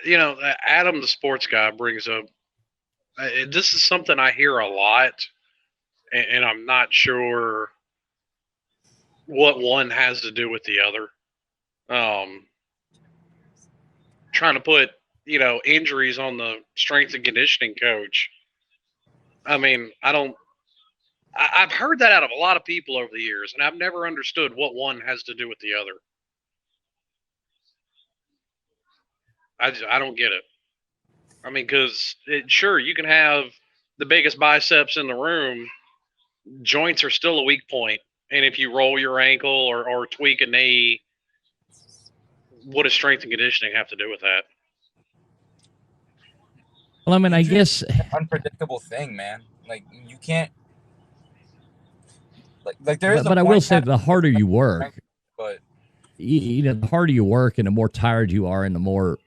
Adam, the sports guy, brings up this is something I hear a lot, and I'm not sure what one has to do with the other. Um, Trying to put injuries on the strength and conditioning coach. I mean, I don't. I've heard that out of a lot of people over the years, and I've never understood what one has to do with the other. I don't get it. I mean, because sure you can have the biggest biceps in the room, joints are still a weak point, and if you roll your ankle or tweak a knee, what does strength and conditioning have to do with that? Well, I mean, I guess an unpredictable thing, man. Like you can't. Like there is. But I will say, the harder you work, but the harder you work, and the more tired you are, and the more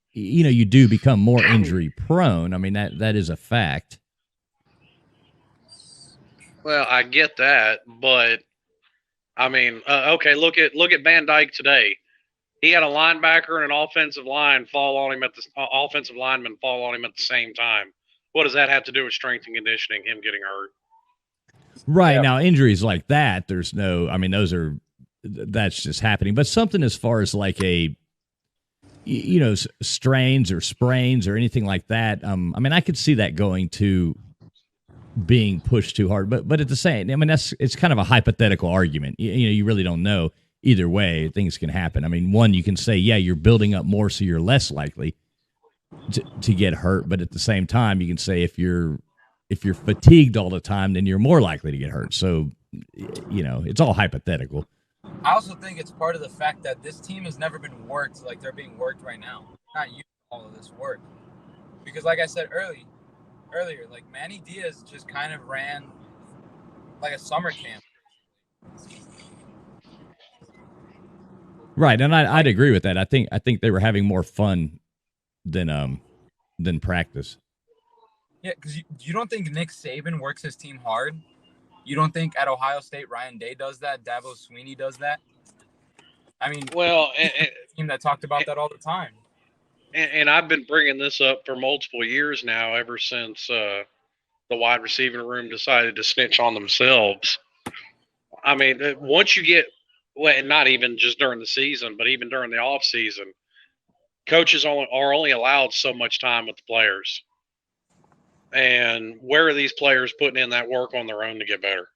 you do become more injury prone. I mean, that is a fact. Well, I get that, but I mean, okay, look at Van Dyke today. He had a linebacker and an offensive line fall on him at the offensive lineman fall on him at the same time. What does that have to do with strength and conditioning? Him getting hurt. Right now, injuries like that, there's no. I mean, that's just happening. But something as far as like a strains or sprains or anything like that. I mean, I could see that going to being pushed too hard, but at the same, I mean, it's kind of a hypothetical argument. You really don't know either way. Things can happen. I mean, one, you can say, yeah, you're building up more, so you're less likely to get hurt. But at the same time, you can say if you're fatigued all the time, then you're more likely to get hurt. So, it's all hypothetical. I also think it's part of the fact that this team has never been worked like they're being worked right now. Not used to all of this work. Because like I said earlier, like Manny Diaz just kind of ran like a summer camp. Right, and I'd agree with that. I think they were having more fun than practice. Yeah, because you don't think Nick Saban works his team hard? You don't think at Ohio State Ryan Day does that? Dabo Sweeney does that? I mean, well, team that talked about that all the time. And I've been bringing this up for multiple years now, ever since the wide receiving room decided to snitch on themselves. I mean, once you get, well, not even just during the season, but even during the off season, coaches are only allowed so much time with the players. And where are these players putting in that work on their own to get better?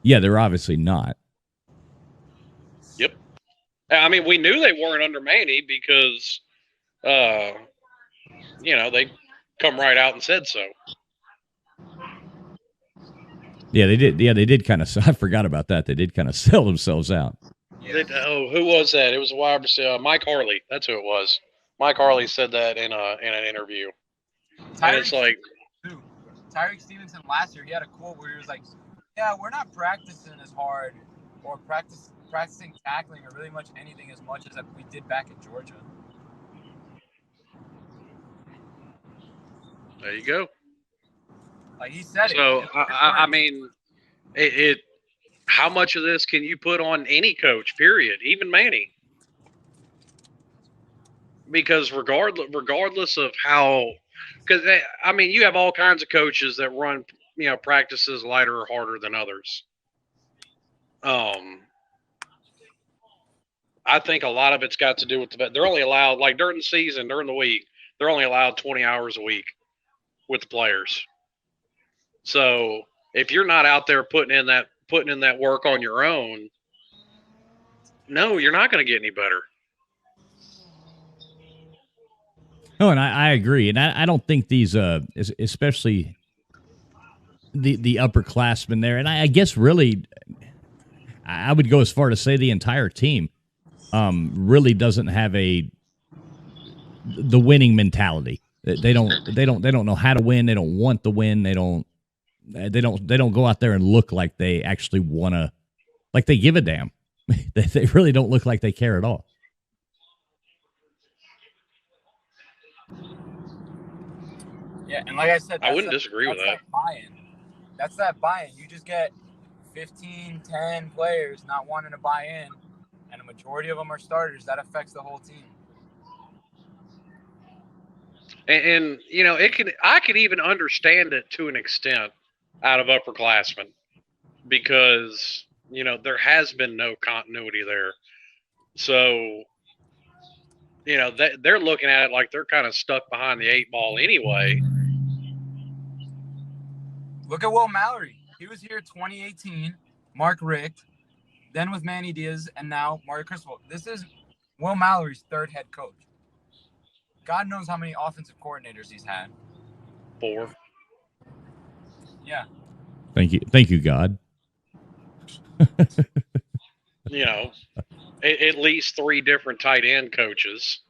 Yeah, they're obviously not. Yep. I mean, we knew they weren't under Manny because, they come right out and said so. Yeah, they did. Yeah, they did kind of. I forgot about that. They did kind of sell themselves out. Yeah. Who was that? It was a wide receiver, Mike Harley. That's who it was. Mike Harley said that in an interview. And it's like Tyreek Stevenson last year, he had a quote where he was like, "Yeah, we're not practicing as hard or practicing tackling or really much anything as much as we did back in Georgia." There you go. Like he said. So I mean, it. How much of this can you put on any coach? Period. Even Manny. Because regardless of how, because I mean, you have all kinds of coaches that run practices lighter or harder than others. I think a lot of it's got to do with they're only allowed, like during the season, during the week, they're only allowed 20 hours a week with the players. So if you're not out there putting in that work on your own, no, you're not going to get any better. No, and I agree, and I don't think these, especially the upperclassmen there, and I guess really, I would go as far to say the entire team, really doesn't have the winning mentality. They don't know how to win. They don't want to win. They don't go out there and look like they actually want to, like they give a damn. They really don't look like they care at all. Yeah, and like I said, I wouldn't disagree with that. That's that buy-in. You just get 15, 10 players not wanting to buy in, and a majority of them are starters. That affects the whole team. and you know, I could even understand it to an extent out of upperclassmen because you know there has been no continuity there. So you know they're looking at it like they're kind of stuck behind the 8 ball anyway. Look at Will Mallory. He was here 2018. Mark Richt, then with Manny Diaz, and now Mario Cristobal. This is Will Mallory's third head coach. God knows how many offensive coordinators he's had. 4. Yeah. Thank you, God. You know, at least 3 different tight end coaches.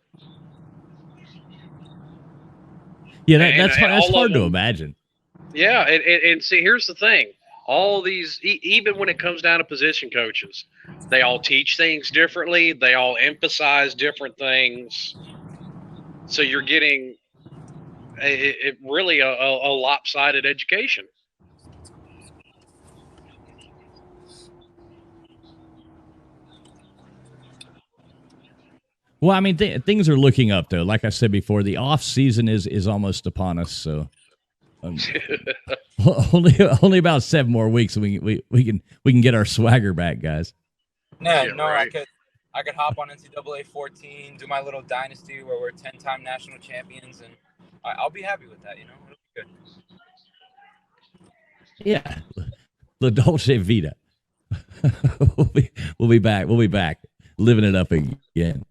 Yeah, that's hard to imagine. Yeah, and see, here's the thing. All these, even when it comes down to position coaches, they all teach things differently. They all emphasize different things. So you're getting really a lopsided education. Well, I mean, things are looking up, though. Like I said before, the off season is almost upon us. So only about 7 more weeks, and we can get our swagger back, guys. Yeah, no, right. I could hop on NCAA 14, do my little dynasty where we're 10-time national champions, and I'll be happy with that. You know, it'll be good. Yeah, La Dolce Vita. We'll be back. We'll be back, living it up again.